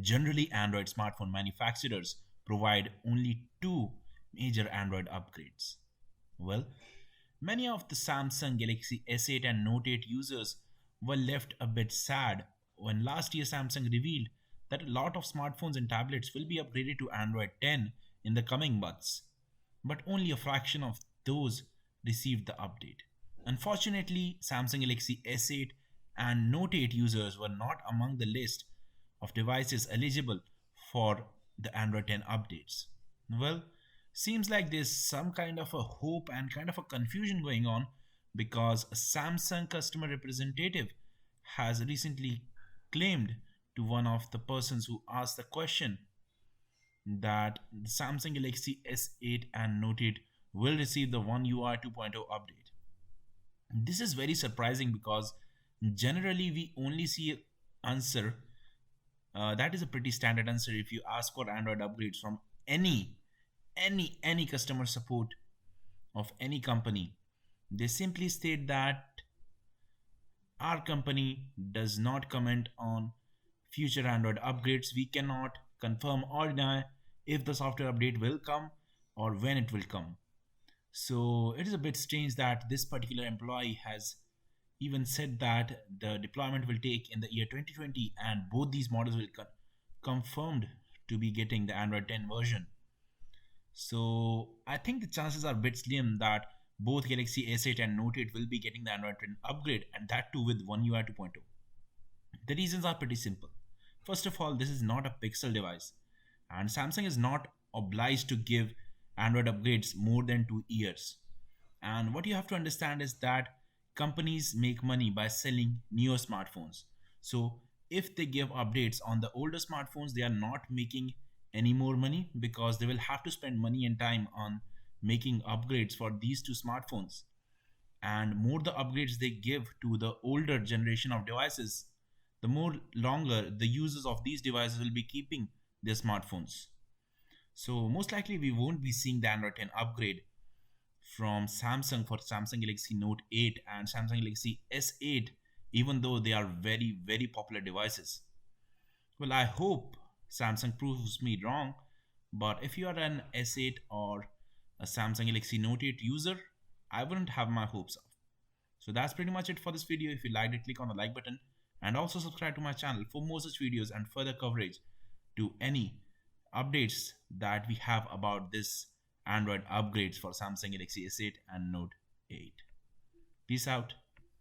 Generally, Android smartphone manufacturers provide only two major Android upgrades. Well, many of the Samsung Galaxy S8 and Note 8 users were left a bit sad when last year Samsung revealed that a lot of smartphones and tablets will be upgraded to Android 10 in the coming months, but only a fraction of those received the update. Unfortunately, Samsung Galaxy S8 and Note 8 users were not among the list of devices eligible for the Android 10 updates. Well, seems like there's some kind of a hope and kind of a confusion going on because a Samsung customer representative has recently claimed to one of the persons who asked the question that the Samsung Galaxy S8 and Note 8 will receive the One UI 2.0 update. This is very surprising because generally we only see an answer that is a pretty standard answer if you ask for Android upgrades from any customer support of any company. They simply state that our company does not comment on future Android upgrades. We cannot confirm or deny if the software update will come or when it will come. So it is a bit strange that this particular employee has even said that the deployment will take in the year 2020 and both these models will confirmed to be getting the Android 10 version. So I think the chances are a bit slim that both Galaxy S8 and Note 8 will be getting the Android 10 upgrade and that too with One UI 2.0. The reasons are pretty simple. First of all, this is not a Pixel device and Samsung is not obliged to give Android upgrades more than 2 years. And what you have to understand is that companies make money by selling newer smartphones. So if they give updates on the older smartphones, they are not making any more money because they will have to spend money and time on making upgrades for these two smartphones. And more the upgrades they give to the older generation of devices, the more longer the users of these devices will be keeping their smartphones. So most likely we won't be seeing the Android 10 upgrade from Samsung for Samsung Galaxy Note 8 and Samsung Galaxy S8, even though they are very popular devices. Well, I hope Samsung proves me wrong, but if you are an S8 or a Samsung Galaxy Note 8 user, I wouldn't have my hopes up. So that's pretty much it for this video. If you liked it, click on the like button and also subscribe to my channel for more such videos and further coverage to any updates that we have about this Android upgrades for Samsung Galaxy S8 and Note 8. Peace out.